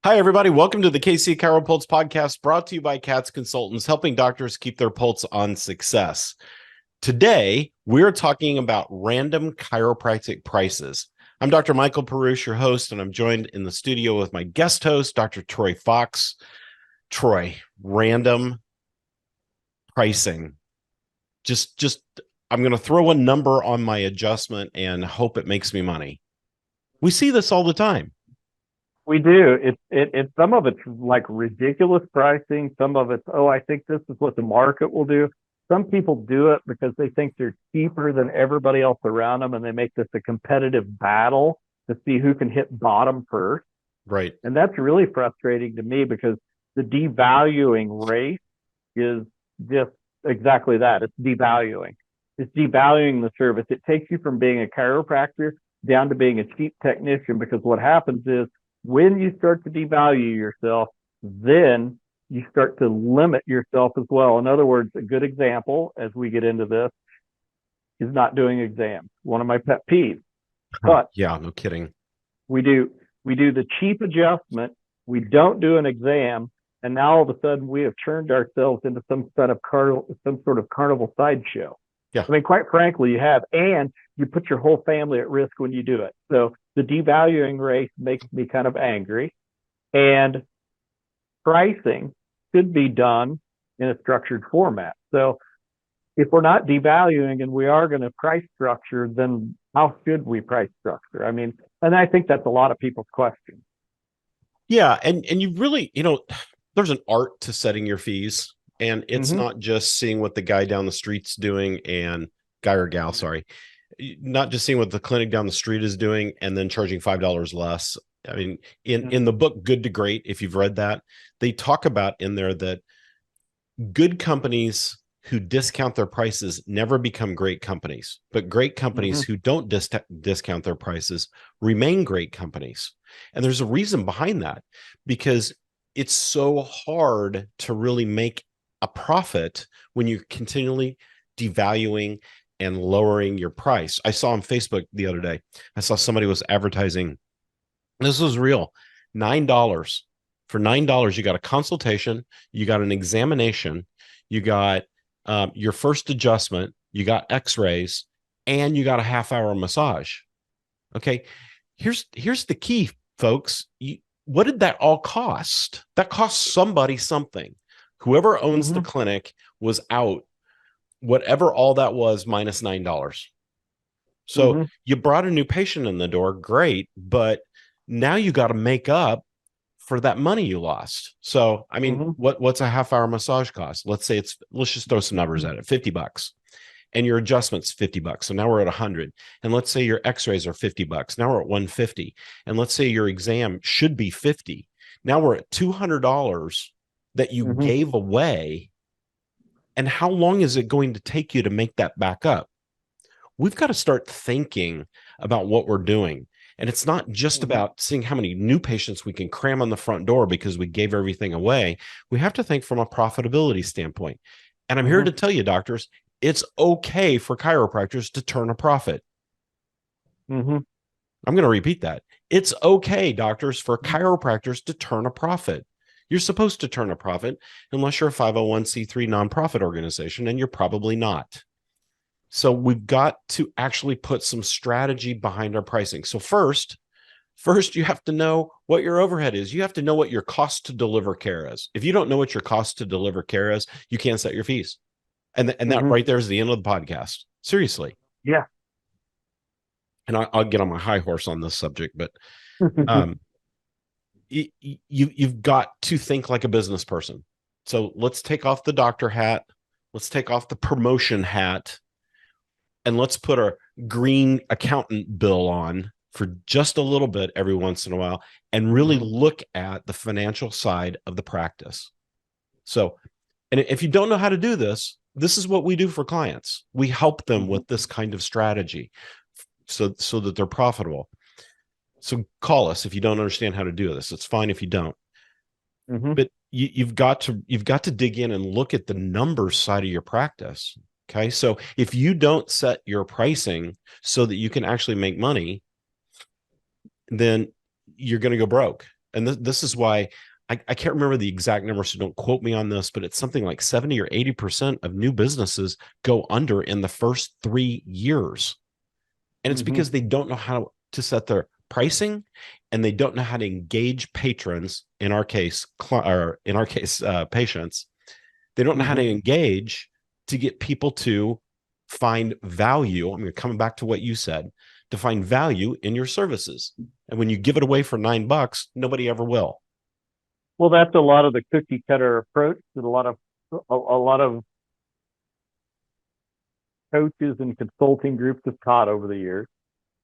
Hi, everybody. Welcome to the KC CHIROPulse podcast brought to you by CATS Consultants, helping doctors keep their pulse on success. Today, we're talking about random chiropractic prices. I'm Dr. Michael Perusich, your host, and I'm joined in the studio with my guest host, Dr. Troy Fox. Troy, random pricing. I'm going to throw a number on my adjustment and hope it makes me money. We see this all the time. We do. It's some of it's like ridiculous pricing. Some of it's, oh, I think this is what the market will do. Some people do it because they think they're cheaper than everybody else around them, and they make this a competitive battle to see who can hit bottom first. Right. And that's really frustrating to me because the devaluing rate is just exactly that. It's devaluing. It's devaluing the service. It takes you from being a chiropractor down to being a cheap technician, because what happens is, when you start to devalue yourself, then you start to limit yourself as well. In other words, a good example as we get into this is not doing exams. One of my pet peeves. But yeah, no kidding. We do the cheap adjustment. We don't do an exam, and now all of a sudden we have turned ourselves into some sort of carnival sideshow. Yeah. I mean, quite frankly, you have, and you put your whole family at risk when you do it. So the devaluing rate makes me kind of angry, and pricing should be done in a structured format. So if we're not devaluing and we are going to price structure, then how should we price structure? I mean, and I think that's a lot of people's question. Yeah. And you really, there's an art to setting your fees. And it's not just seeing what the guy down the street's doing and guy or gal, sorry, not just seeing what the clinic down the street is doing and then charging $5 less. I mean, in the book, Good to Great, if you've read that, they talk about in there that good companies who discount their prices never become great companies, but great companies who don't discount their prices remain great companies. And there's a reason behind that, because it's so hard to really make a profit when you're continually devaluing and lowering your price. I saw on Facebook the other day, I saw somebody was advertising, this was real, $9. For $9, you got a consultation, you got an examination, you got your first adjustment, you got x-rays, and you got a half-hour massage. Okay, here's the key, folks. What did that all cost? That cost somebody something. Whoever owns the clinic was out whatever all that was minus $9. So you brought a new patient in the door, great, but now you got to make up for that money you lost. So, I mean, what's a half-hour massage cost? Let's just throw some numbers at it, $50. And your adjustment's $50. So now we're at 100. And let's say your x-rays are $50. Now we're at 150. And let's say your exam should be 50. Now we're at $200 that you gave away. And how long is it going to take you to make that back up? We've got to start thinking about what we're doing. And it's not just about seeing how many new patients we can cram on the front door because we gave everything away. We have to think from a profitability standpoint. And I'm here to tell you, doctors, it's okay for chiropractors to turn a profit. I'm going to repeat that. It's okay, doctors, for chiropractors to turn a profit. You're supposed to turn a profit unless you're a 501c3 nonprofit organization, and you're probably not. So we've got to actually put some strategy behind our pricing. So first, you have to know what your overhead is. You have to know what your cost to deliver care is. If you don't know what your cost to deliver care is, you can't set your fees. And that right there is the end of the podcast. Seriously. Yeah. And I'll get on my high horse on this subject, but you've got to think like a business person. So let's take off the doctor hat. Let's take off the promotion hat. And let's put a green accountant bill on for just a little bit every once in a while and really look at the financial side of the practice. So, and if you don't know how to do this, this is what we do for clients. We help them with this kind of strategy so that they're profitable. So call us if you don't understand how to do this. It's fine if you don't. But you've got to dig in and look at the numbers side of your practice. Okay. So if you don't set your pricing so that you can actually make money, then you're going to go broke. And this is why I can't remember the exact number, so don't quote me on this, but it's something like 70 or 80% of new businesses go under in the first 3 years. And it's because they don't know how to set their pricing, and they don't know how to engage patrons, in our case, patients. They don't know how to engage to get people to find value. I mean, coming back to what you said, to find value in your services. And when you give it away for $9, nobody ever will. Well, that's a lot of the cookie cutter approach that a lot of coaches and consulting groups have taught over the years,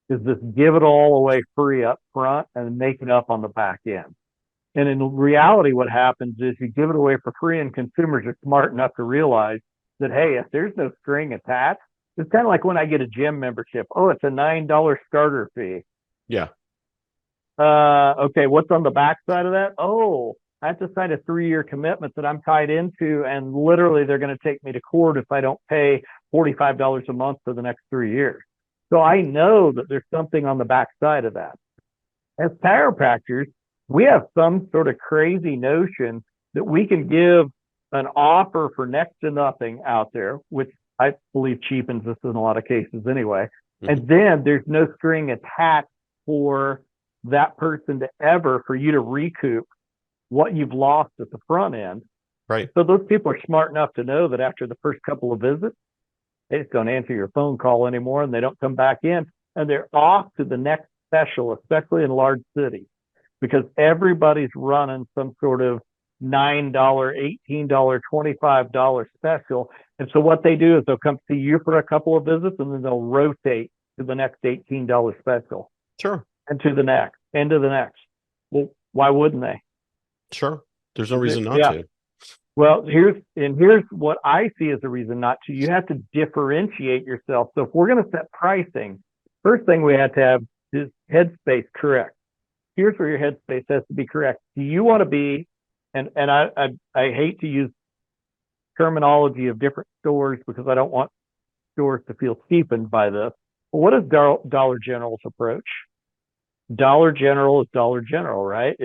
is this give it all away free up front and make it up on the back end. And in reality, what happens is you give it away for free, and consumers are smart enough to realize that, hey, if there's no string attached, it's kind of like when I get a gym membership. Oh, it's a $9 starter fee. Yeah. Okay, what's on the back side of that? Oh, I have to sign a 3-year commitment that I'm tied into, and literally they're going to take me to court if I don't pay $45 a month for the next 3 years. So I know that there's something on the back side of that. As chiropractors, we have some sort of crazy notion that we can give an offer for next to nothing out there, which I believe cheapens this in a lot of cases anyway. And then there's no string attached for that person for you to recoup what you've lost at the front end. Right. So those people are smart enough to know that after the first couple of visits, they just don't answer your phone call anymore, and they don't come back in, and they're off to the next special, especially in large cities, because everybody's running some sort of $9, $18, $25 special. And so what they do is they'll come see you for a couple of visits, and then they'll rotate to the next $18 special. Sure. And to the next, and to the next. Well, why wouldn't they? Sure. There's no reason not to. Well, here's what I see as a reason not to. You have to differentiate yourself. So if we're going to set pricing, first thing we have to have is headspace correct. Here's where your headspace has to be correct. Do you want to be, and I hate to use terminology of different stores because I don't want stores to feel steepened by this. But what is Dollar General's approach? Dollar General is Dollar General, right?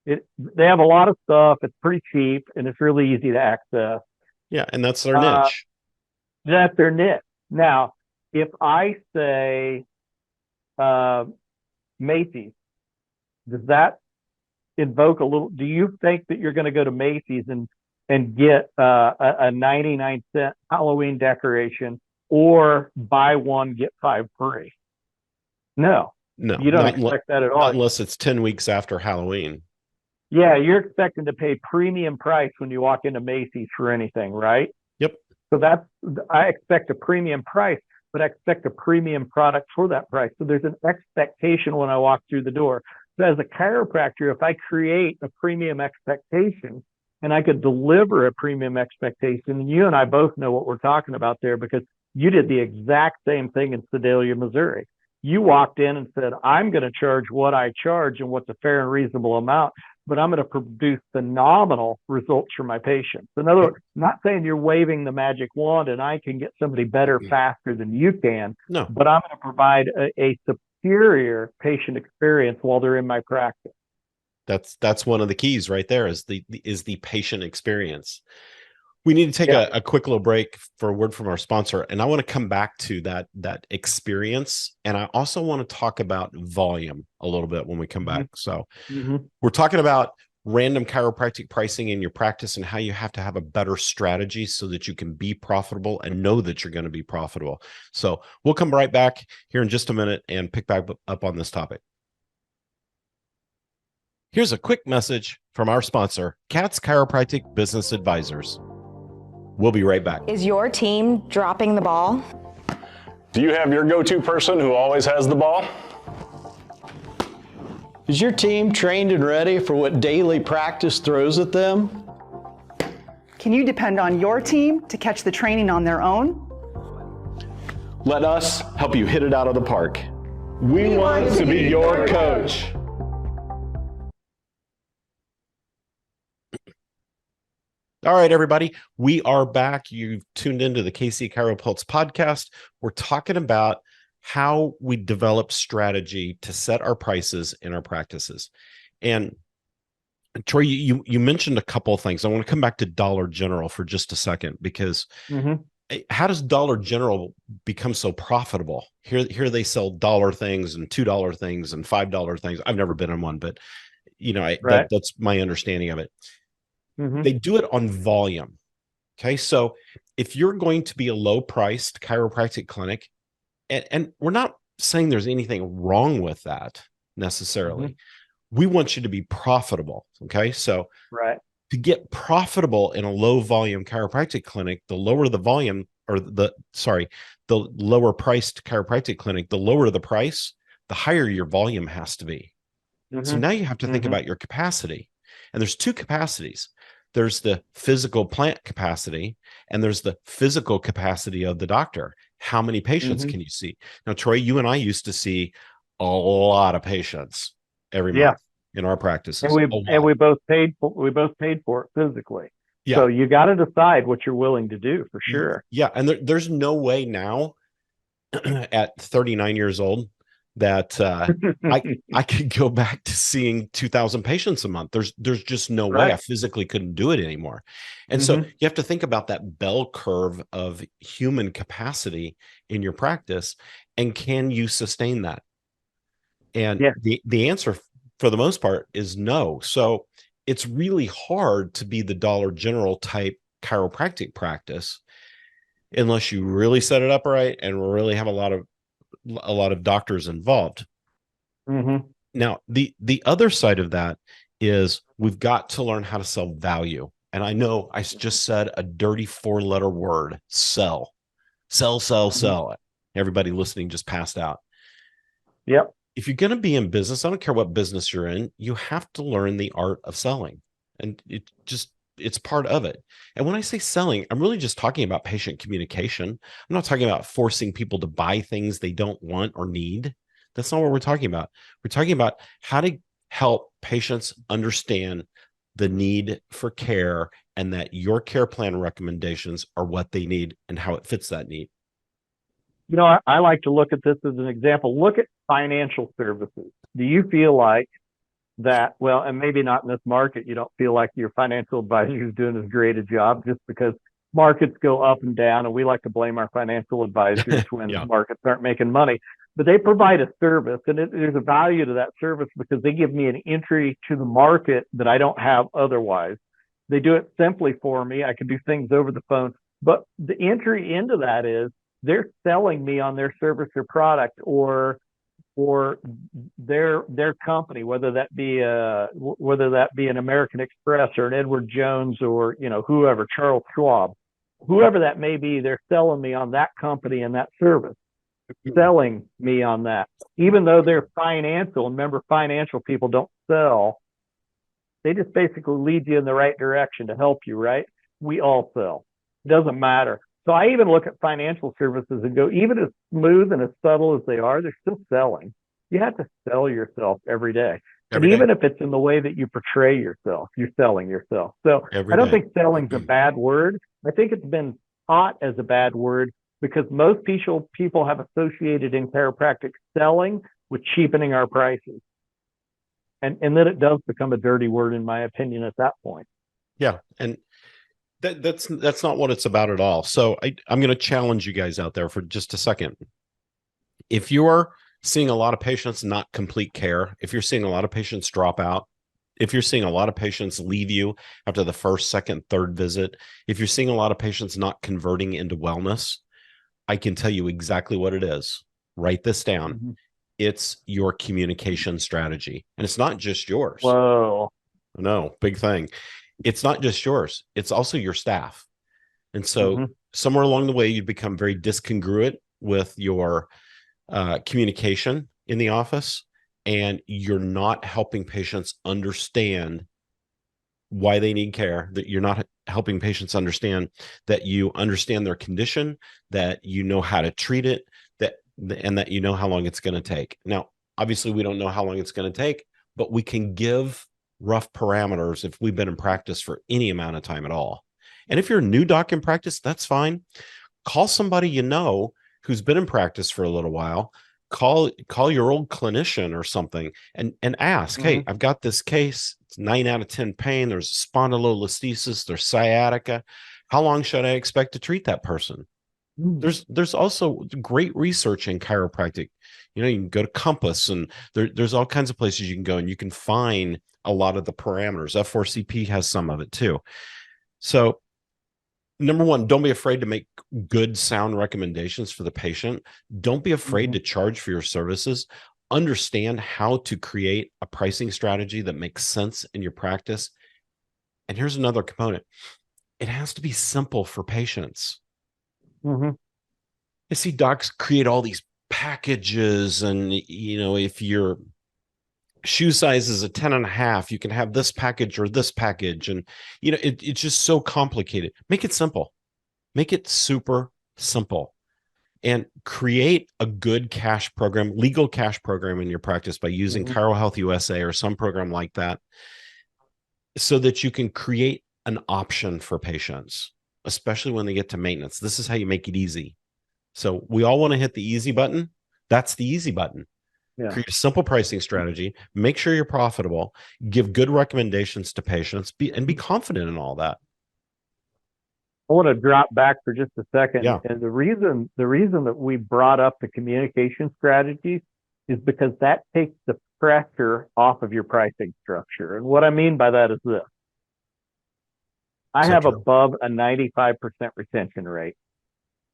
They have a lot of stuff. It's pretty cheap, and it's really easy to access. Yeah, and that's their niche. That's their niche. Now, if I say Macy's, does that invoke a little? Do you think that you're going to go to Macy's and get a 99-cent Halloween decoration, or buy one get 5 free? No, you don't expect that at all, unless it's 10 weeks after Halloween. Yeah, you're expecting to pay premium price when you walk into Macy's for anything, right? Yep. So I expect a premium price, but I expect a premium product for that price. So there's an expectation when I walk through the door. So as a chiropractor, if I create a premium expectation and I could deliver a premium expectation, and you and I both know what we're talking about there because you did the exact same thing in Sedalia, Missouri. You walked in and said, I'm going to charge what I charge and what's a fair and reasonable amount, but I'm going to produce phenomenal results for my patients. In other words, not saying you're waving the magic wand and I can get somebody better faster than you can, no, but I'm going to provide a superior patient experience while they're in my practice. That's one of the keys right there is the patient experience. We need to take a quick little break for a word from our sponsor. And I want to come back to that experience. And I also want to talk about volume a little bit when we come back. So we're talking about random chiropractic pricing in your practice and how you have to have a better strategy so that you can be profitable and know that you're going to be profitable. So we'll come right back here in just a minute and pick back up on this topic. Here's a quick message from our sponsor, Katz Chiropractic Business Advisors. We'll be right back. Is your team dropping the ball? Do you have your go-to person who always has the ball? Is your team trained and ready for what daily practice throws at them? Can you depend on your team to catch the training on their own? Let us help you hit it out of the park. We want to be your coach. All right, everybody, we are back. You've tuned into the KC ChiroPulse podcast. We're talking about how we develop strategy to set our prices in our practices. And Troy, you mentioned a couple of things. I want to come back to Dollar General for just a second, because how does Dollar General become so profitable? Here they sell dollar things and $2 things and $5 things. I've never been in one, but that's my understanding of it. They do it on volume. Okay, so if you're going to be a low-priced chiropractic clinic, and we're not saying there's anything wrong with that necessarily. We want you to be profitable. Okay, so to get profitable in a low-volume chiropractic clinic, the lower the volume, or the lower-priced chiropractic clinic, the lower the price, the higher your volume has to be. So now you have to think about your capacity. And there's two capacities. There's the physical plant capacity, and there's the physical capacity of the doctor. How many patients can you see? Now, Troy, you and I used to see a lot of patients every month in our practices. And we both paid for it physically. Yeah. So you got to decide what you're willing to do, for sure. Yeah. And there's no way now at 39 years old that I could go back to seeing 2,000 patients a month. There's just no way. I physically couldn't do it anymore. And so you have to think about that bell curve of human capacity in your practice, and can you sustain that? And the answer for the most part is no. So it's really hard to be the Dollar General type chiropractic practice unless you really set it up right and really have a lot of doctors involved. Now, the other side of that is we've got to learn how to sell value. And I know I just said a dirty 4-letter word: sell. Everybody listening just passed out. Yep. If you're going to be in business, I don't care what business you're in, you have to learn the art of selling. And it's part of it. And when I say selling, I'm really just talking about patient communication. I'm not talking about forcing people to buy things they don't want or need. That's not what we're talking about. We're talking about how to help patients understand the need for care, and that your care plan recommendations are what they need and how it fits that need. You know, I like to look at this as an example. Look at financial services. Do you feel like that, well, and maybe not in this market, you don't feel like your financial advisor is doing as great a job, just because markets go up and down, and we like to blame our financial advisors when markets aren't making money. But they provide a service, and there's a value to that service because they give me an entry to the market that I don't have otherwise. They do it simply for me. I can do things over the phone, but the entry into that is they're selling me on their service or product, or their company, whether that be an American Express or an Edward Jones, or whoever, Charles Schwab, whoever that may be. They're selling me on that company and that service, selling me on that, even though they're financial. Remember, financial people don't sell. They just basically lead you in the right direction to help you, right? We all sell. It doesn't matter. So I even look at financial services and go, even as smooth and as subtle as they are, they're still selling. You have to sell yourself every day. And even if it's in the way that you portray yourself, you're selling yourself. So I don't think selling's a bad word. I think it's been taught as a bad word because most people have associated in chiropractic selling with cheapening our prices. And then it does become a dirty word, in my opinion, at that point. Yeah. And that's not what it's about at all. So I'm going to challenge you guys out there for just a second. If you're seeing a lot of patients not complete care, if you're seeing a lot of patients drop out, if you're seeing a lot of patients leave you after the first, second, third visit, if you're seeing a lot of patients not converting into wellness, I can tell you exactly what it is. Write this down. It's your communication strategy. And it's not just yours. Whoa. No, big thing. It's not just yours. It's also your staff. And so somewhere along the way, you become very discongruent with your communication in the office, and you're not helping patients understand why they need care, that you're not helping patients understand that you understand their condition, that you know how to treat it, and that you know how long it's going to take. Now, obviously, we don't know how long it's going to take, but we can give rough parameters if we've been in practice for any amount of time at all. And if you're a new doc in practice, that's fine. Call somebody who's been in practice for a little while, call your old clinician or something and ask, hey, I've got this case. It's 9 out of 10 pain. There's spondylolisthesis. There's sciatica. How long should I expect to treat that person? There's also great research in chiropractic. You know, you can go to Compass, and there's all kinds of places you can go, and you can find a lot of the parameters. F4CP has some of it too. So number one, don't be afraid to make good, sound recommendations for the patient. Don't be afraid to charge for your services. Understand how to create a pricing strategy that makes sense in your practice. And here's another component. It has to be simple for patients. You see docs create all these packages, and, you know, if your shoe size is a 10.5, you can have this package or this package. And, you know, it's just so complicated. Make it simple. Make it super simple, and create a good cash program, legal cash program in your practice by using ChiroHealth USA or some program like that, so that you can create an option for patients, especially when they get to maintenance. This is how you make it easy. So we all want to hit the easy button. That's the easy button. Create a simple pricing strategy, make sure you're profitable, give good recommendations to patients, and be confident in all that. I want to drop back for just a second. Yeah. And the reason that we brought up the communication strategies is because that takes the pressure off of your pricing structure. And what I mean by that is this. I have above a 95% retention rate.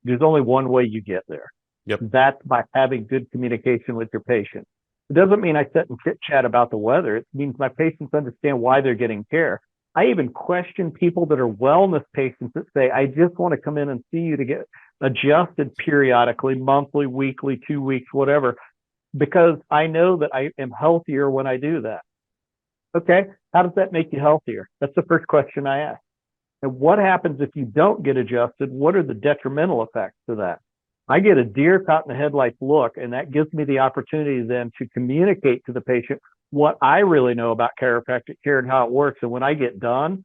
There's only one way you get there. That's by having good communication with your patient. It doesn't mean I sit and chit chat about the weather. It means my patients understand why they're getting care. I even question people that are wellness patients that say, I just want to come in and see you to get adjusted periodically, monthly, weekly, 2 weeks, whatever, because I know that I am healthier when I do that. Okay, how does that make you healthier? That's the first question I ask. And what happens if you don't get adjusted? What are the detrimental effects to that? I get a deer caught in the headlights look, and that gives me the opportunity then to communicate to the patient what I really know about chiropractic care and how it works. And when I get done,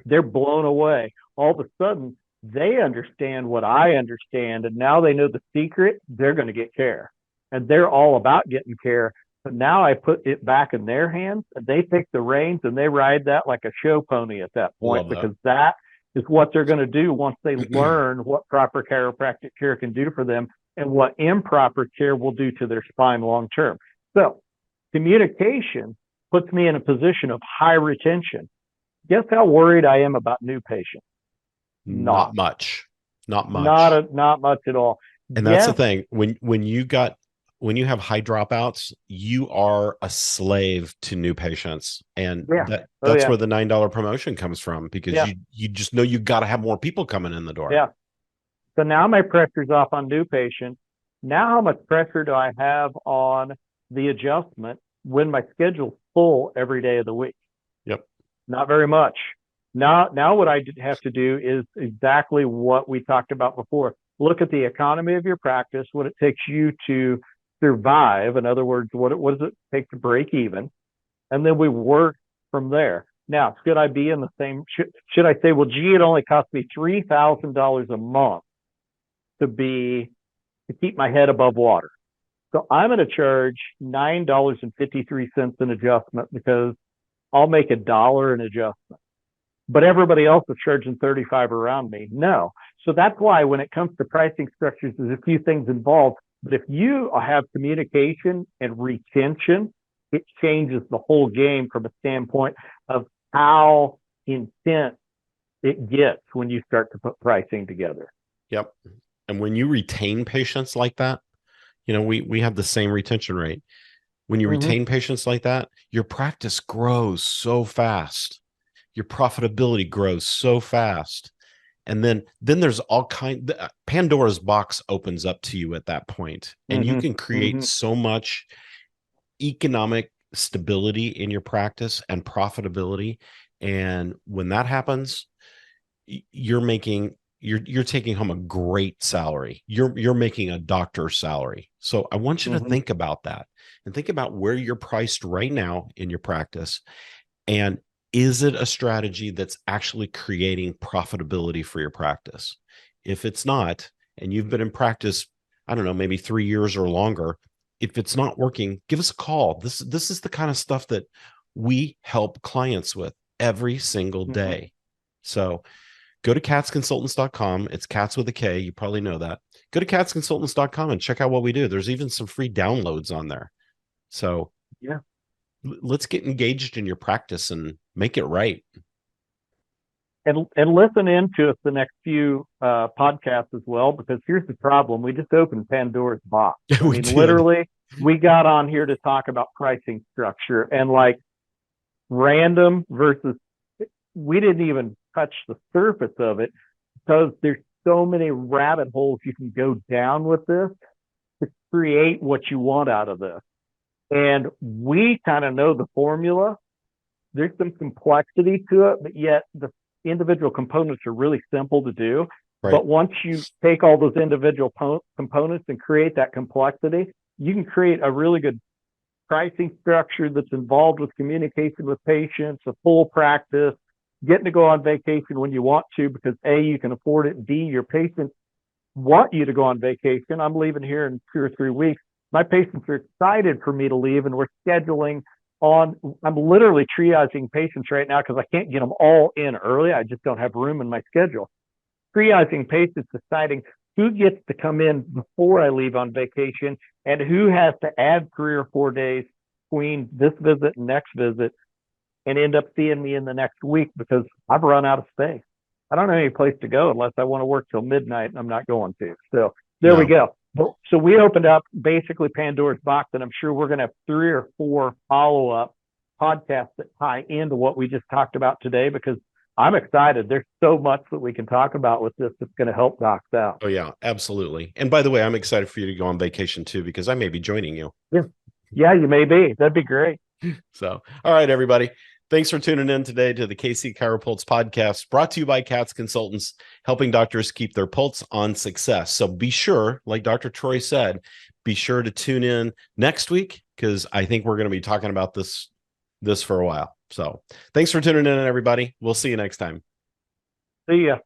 they're blown away. All of a sudden, they understand what I understand, and now they know the secret. They're going to get care, and they're all about getting care. But now I put it back in their hands, and they take the reins, and they ride that like a show pony at that point, because that is what they're going to do once they learn what proper chiropractic care can do for them and what improper care will do to their spine long term. So communication puts me in a position of high retention. Guess how worried I am about new patients? Not much. Not much at all. And that's the thing. When you have high dropouts, you are a slave to new patients. And that's where the $9 promotion comes from, because you just know you got to have more people coming in the door. Yeah. So now my pressure's off on new patients. Now how much pressure do I have on the adjustment when my schedule's full every day of the week? Not very much. Now what I have to do is exactly what we talked about before. Look at the economy of your practice, what it takes you to survive. In other words, what does it take to break even? And then we work from there. Now, should I be in the same, should I say, well, gee, it only cost me $3,000 a month to keep my head above water. So I'm going to charge $9.53 an adjustment, because I'll make $1 an adjustment. But everybody else is charging $35 around me. No. So that's why when it comes to pricing structures, there's a few things involved. But if you have communication and retention, it changes the whole game from a standpoint of how intense it gets when you start to put pricing together. And when you retain patients like that, you know, we have the same retention rate. When you retain patients like that, your practice grows so fast. Your profitability grows so fast. And then there's all kind. Pandora's box opens up to you at that point, and you can create so much economic stability in your practice and profitability. And when that happens, you're taking home a great salary. You're making a doctor's salary. So I want you to think about that, and think about where you're priced right now in your practice, and is it a strategy that's actually creating profitability for your practice? If it's not, and you've been in practice I don't know, maybe 3 years or longer. If it's not working, give us a call. This is the kind of stuff that we help clients with every single day. So go to catsconsultants.com. It's cats with a K. You probably know that. Go to catsconsultants.com and check out what we do. There's even some free downloads on there. So Yeah. Let's get engaged in your practice and make it right. And listen in to us the next few podcasts as well, because here's the problem. We just opened Pandora's box. I mean, literally, we got on here to talk about pricing structure and like random versus, we didn't even touch the surface of it because there's so many rabbit holes you can go down with this to create what you want out of this. And we kind of know the formula. There's some complexity to it, but yet the individual components are really simple to do. Right. But once you take all those individual components and create that complexity, you can create a really good pricing structure that's involved with communication with patients, a full practice, getting to go on vacation when you want to, because A, you can afford it, B, your patients want you to go on vacation. I'm leaving here in 2 or 3 weeks. My patients are excited for me to leave, and we're scheduling on, I'm literally triaging patients right now because I can't get them all in early. I just don't have room in my schedule. Triaging patients, deciding who gets to come in before I leave on vacation and who has to add 3 or 4 days between this visit and next visit and end up seeing me in the next week because I've run out of space. I don't have any place to go unless I want to work till midnight, and I'm not going to. So there we go. So we opened up basically Pandora's box, and I'm sure we're going to have 3 or 4 follow-up podcasts that tie into what we just talked about today, because I'm excited. There's so much that we can talk about with this that's going to help docs out. Oh, yeah, absolutely. And by the way, I'm excited for you to go on vacation too, because I may be joining you. Yeah, you may be. That'd be great. So, all right, everybody. Thanks for tuning in today to the KC ChiroPulse podcast, brought to you by Cats Consultants, helping doctors keep their pulse on success. So be sure, like Dr. Troy said, be sure to tune in next week, because I think we're going to be talking about this for a while. So thanks for tuning in, everybody. We'll see you next time. See ya.